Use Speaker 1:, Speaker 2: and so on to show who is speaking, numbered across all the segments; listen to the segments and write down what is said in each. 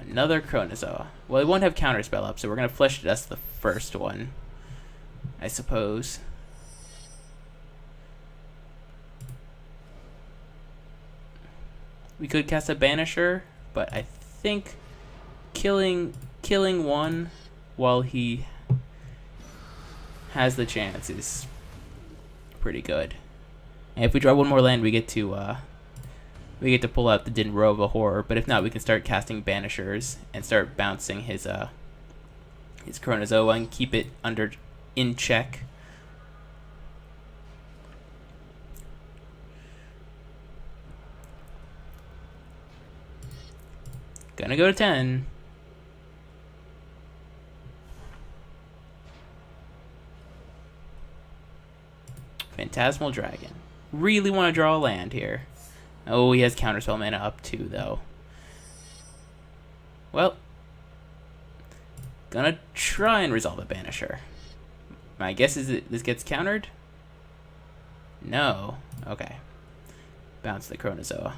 Speaker 1: Another Chronozoa. Well, it won't have Counterspell up, so we're going to Flesh Dust the first one, I suppose. We could cast a Banisher, but I think killing one while he has the chance is pretty good. And if we draw one more land, we get to pull out the Dinrova Horror. But if not, we can start casting Banishers and start bouncing his Chronozoa and keep it in check. Gonna go to 10. Phantasmal Dragon. Really want to draw a land here. Oh, he has Counterspell mana up 2, though. Well, gonna try and resolve a Banisher. My guess is that this gets countered? No. Okay. Bounce the Chronozoa.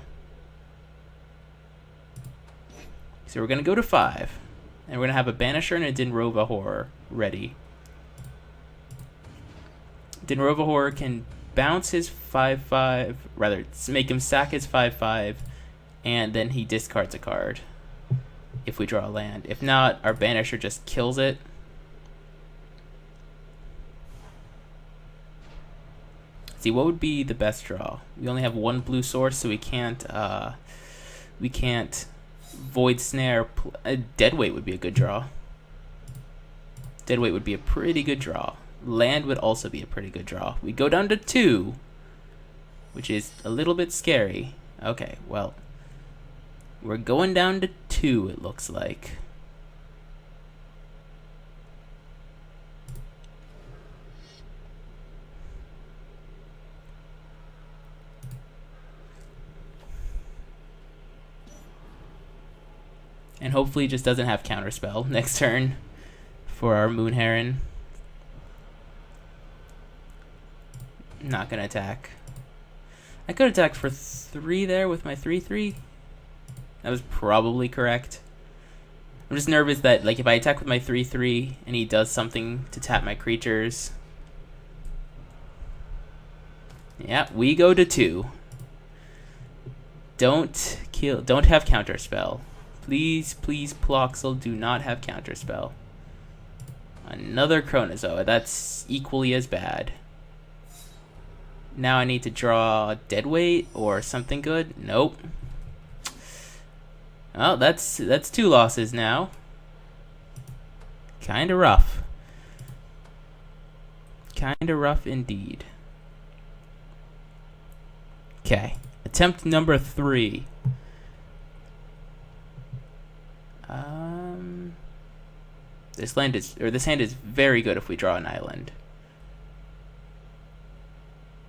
Speaker 1: So we're gonna go to 5. And we're gonna have a Banisher and a Dinrova Horror ready. Dinrova Horror can bounce his 5/5, rather make him sack his 5/5, and then he discards a card if we draw a land. If not, our Banisher just kills it. See, what would be the best draw? We only have one blue source, so we can't Void Snare. Deadweight would be a good draw. Deadweight would be a pretty good draw. Land would also be a pretty good draw. We go down to 2, which is a little bit scary. Okay, well, we're going down to 2, it looks like. And hopefully it just doesn't have Counterspell next turn for our Moon Heron. Not gonna attack. I could attack for 3 there with my 3/3. That was probably correct. I'm just nervous that, like, if I attack with my 3/3 and he does something to tap my creatures. Yeah, we go to 2. Don't have Counterspell. Please, please, Ploxel, do not have Counterspell. Another Chronozoa. That's equally as bad. Now I need to draw Deadweight or something good. Nope. Oh, that's 2 losses now. Kinda rough. Kinda rough indeed. Okay. Attempt number 3. This hand is very good if we draw an island.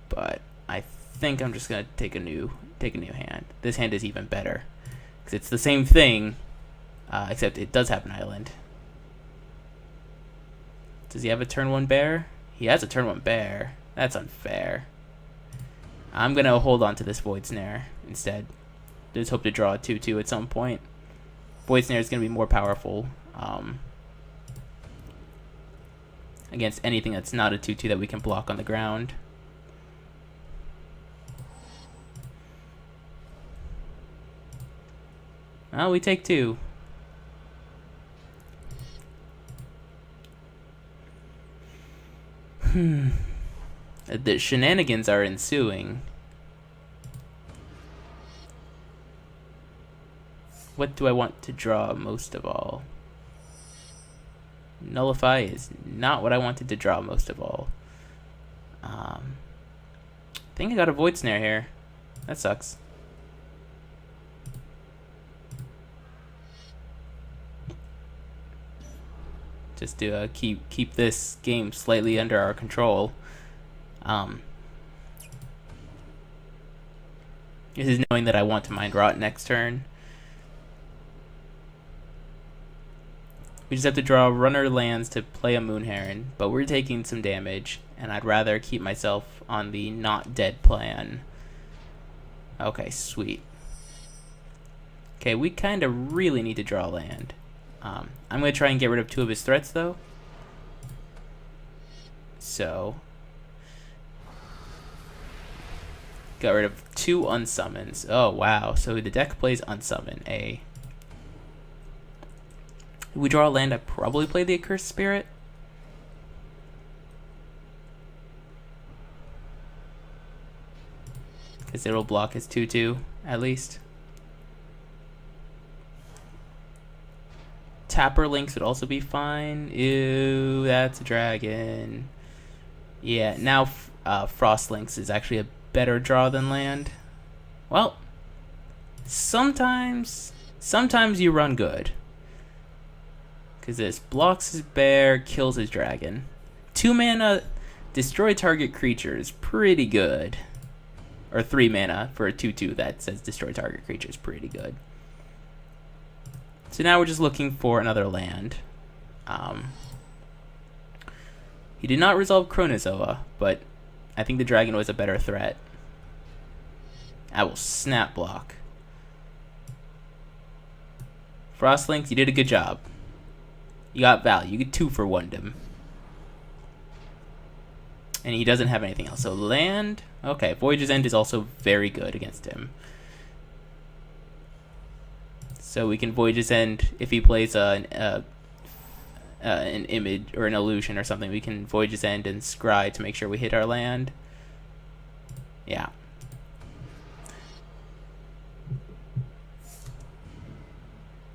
Speaker 1: But I think I'm just gonna take a new hand. This hand is even better because it's the same thing, except it does have an island. Does he have a turn 1 bear? He has a turn 1 bear. That's unfair. I'm gonna hold on to this Void Snare instead. Just hope to draw a 2/2 at some point. Void Snare is gonna be more powerful against anything that's not a 2/2 that we can block on the ground. Oh, we take 2. The shenanigans are ensuing. What do I want to draw most of all? Nullify is not what I wanted to draw most of all. I think I got a Void Snare here. That sucks. Just to keep this game slightly under our control. This is knowing that I want to mind Wrought next turn. We just have to draw runner lands to play a Moon Heron, but we're taking some damage, and I'd rather keep myself on the not dead plan. Okay, sweet. Okay, we kind of really need to draw land. I'm going to try and get rid of 2 of his threats, though. So, got rid of 2 unsummons. Oh, wow. So the deck plays unsummon. If we draw a land, I probably play the Accursed Spirit. Because it'll block his 2/2, at least. Tapper Links would also be fine. Ew, that's a dragon. Yeah, now Frost Links is actually a better draw than land. Well, sometimes you run good. Because this blocks his bear, kills his dragon. 2 mana, destroy target creature is pretty good. Or 3 mana for a 2/2 that says destroy target creature is pretty good. So now we're just looking for another land. He did not resolve Cronus, but I think the dragon was a better threat. I will snap block. Frostlinks, you did a good job. You got value. You get 2 for Wundam. And he doesn't have anything else. So land. Okay, Voyage's End is also very good against him. So we can Voyage's End if he plays an image or an illusion or something. We can Voyage's End and scry to make sure we hit our land. Yeah.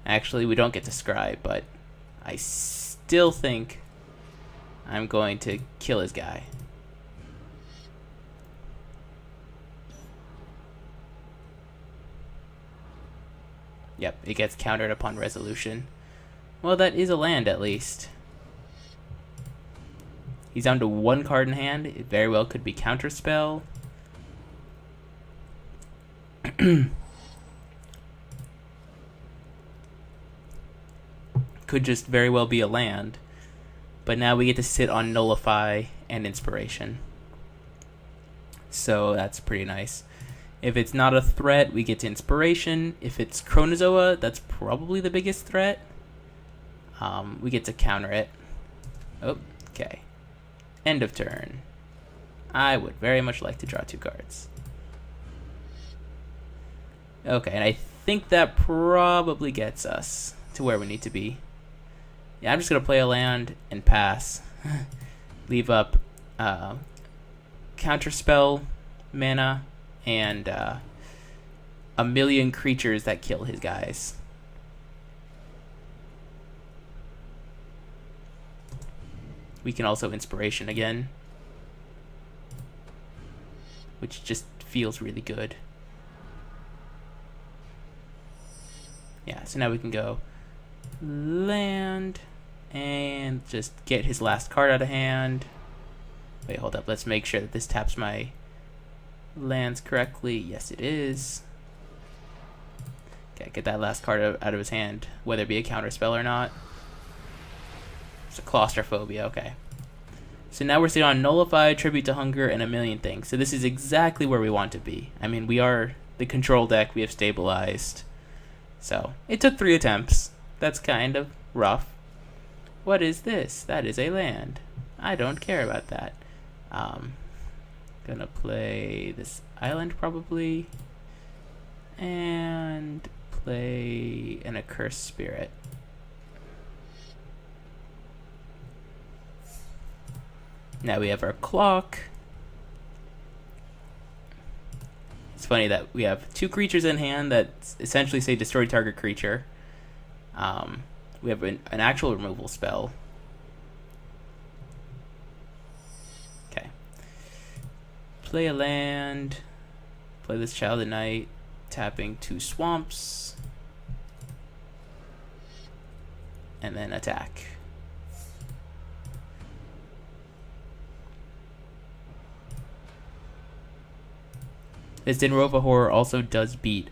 Speaker 1: Actually, we don't get to scry, but I still think I'm going to kill his guy. Yep, it gets countered upon resolution. Well, that is a land at least. He's down to 1 card in hand. It very well could be Counterspell. Could just very well be a land. But now we get to sit on Nullify and Inspiration. So that's pretty nice. If it's not a threat, we get to Inspiration. If it's Chronozoa, that's probably the biggest threat. We get to counter it. Oh, okay. End of turn. I would very much like to draw 2 cards. Okay, and I think that probably gets us to where we need to be. Yeah, I'm just going to play a land and pass. Leave up Counterspell mana and a million creatures that kill his guys. We can also Inspiration again, which just feels really good. Yeah, so now we can go land and just get his last card out of hand. Wait, hold up. Let's make sure that this taps my lands correctly. Yes, it is. Okay, get that last card out of his hand, whether it be a counter spell or not. It's a claustrophobia, okay. So now we're sitting on Nullify, Tribute to Hunger, and a million things. So this is exactly where we want to be. I mean, we are the control deck. We have stabilized. So it took 3 attempts. That's kind of rough. What is this? That is a land. I don't care about that. Gonna play this island probably. And play an Accursed Spirit. Now we have our clock. It's funny that we have 2 creatures in hand that essentially say destroy target creature. We have an actual removal spell. Okay. Play a land. Play this Child of Night. Tapping 2 swamps. And then attack. This Dinrova Horror also does beat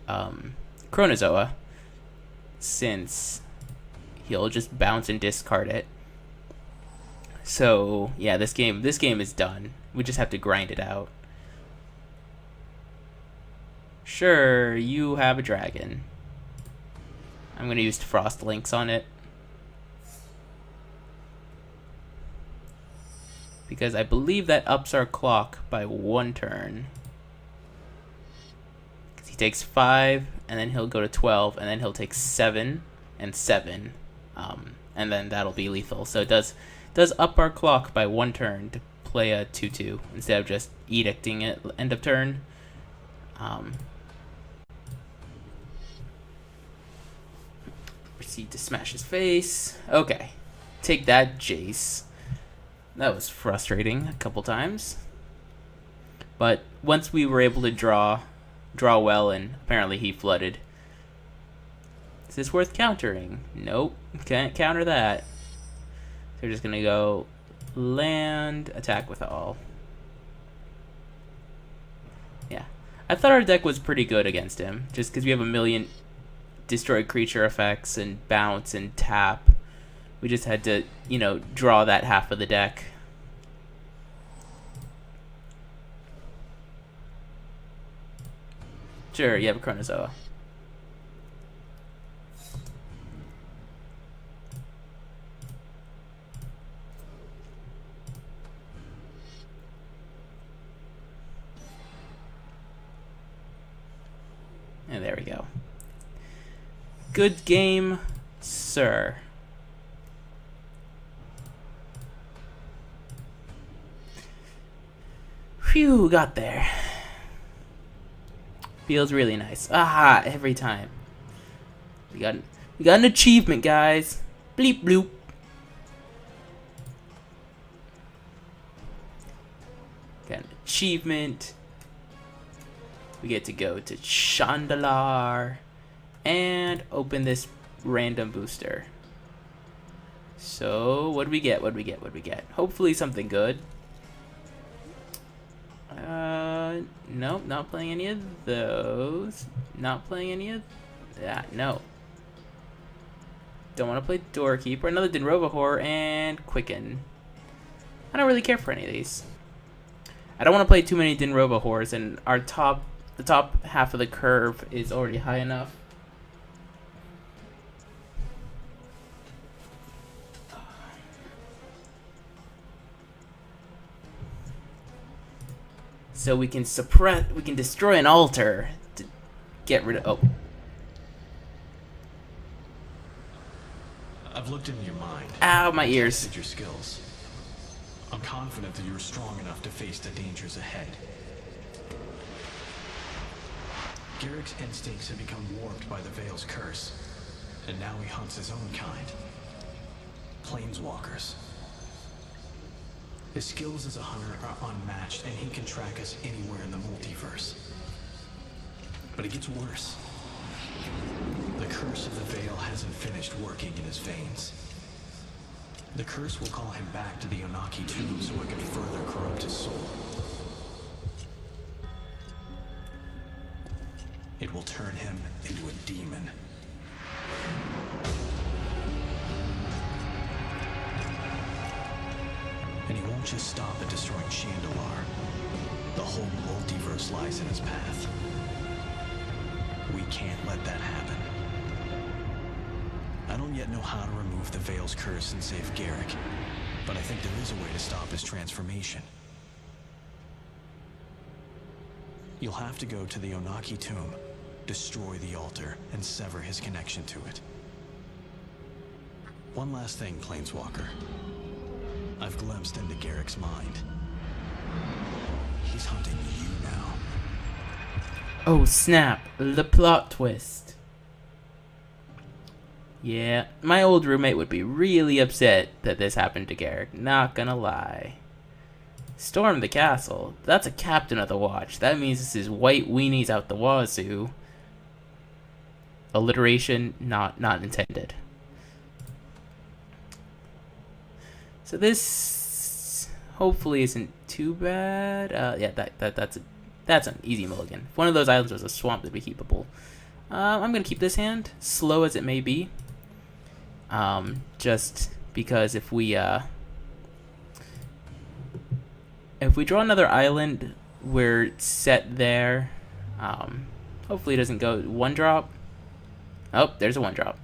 Speaker 1: Chronozoa, since he'll just bounce and discard it. So yeah, this game is done. We just have to grind it out. Sure, you have a dragon. I'm going to use Frost Links on it. Because I believe that ups our clock by 1 turn. Because he takes 5, and then he'll go to 12, and then he'll take 7 and 7. And then that'll be lethal. So it does up our clock by 1 turn to play a 2/2 instead of just edicting it end of turn. Proceed to smash his face. Okay. Take that, Jace. That was frustrating a couple times. But once we were able to draw well, and apparently he flooded. Is this worth countering? Nope. Can't counter that. So we're just going to go land, attack with all. Yeah. I thought our deck was pretty good against him, just because we have a million destroy creature effects and bounce and tap. We just had to, draw that half of the deck. Sure, you have a Chronozoa. And there we go. Good game, sir. Phew, got there. Feels really nice. Ah, every time. We got an achievement, guys. Bleep bloop. Got an achievement. We get to go to Chandalar and open this random booster. So, what do we get? Hopefully something good. Nope, not playing any of those. Not playing any of that. No. Don't want to play Doorkeeper. Another Dinrovahor and Quicken. I don't really care for any of these. I don't want to play too many Dinrovahors, and the top half of the curve is already high enough. So we can destroy an altar to get rid of. Oh.
Speaker 2: I've looked into your mind.
Speaker 1: Ow, my ears.
Speaker 2: Tested your skills. I'm confident that you're strong enough to face the dangers ahead. Garrick's instincts have become warped by the Veil's curse, and now he hunts his own kind. Planeswalkers. His skills as a hunter are unmatched, and he can track us anywhere in the multiverse. But it gets worse. The curse of the Veil hasn't finished working in his veins. The curse will call him back to the Onaki tomb so it can further corrupt his soul. It will turn him into a demon. And he won't just stop at destroying Chandalar. The whole multiverse lies in his path. We can't let that happen. I don't yet know how to remove the Veil's curse and save Garrick, but I think there is a way to stop his transformation. You'll have to go to the Onaki tomb, destroy the altar, and sever his connection to it. One last thing, Planeswalker. I've glimpsed into Garrick's mind. He's hunting you now.
Speaker 1: Oh snap, the plot twist. Yeah, my old roommate would be really upset that this happened to Garrick, not gonna lie. Storm the castle. That's a captain of the watch. That means this is white weenies out the wazoo. Alliteration not intended. So this hopefully isn't too bad. Yeah, that's an easy mulligan. If one of those islands was a swamp, that'd be keepable. I'm gonna keep this hand, slow as it may be. Just because if we draw another island, we're set there. Hopefully it doesn't go 1-drop. Oh, there's a 1-drop.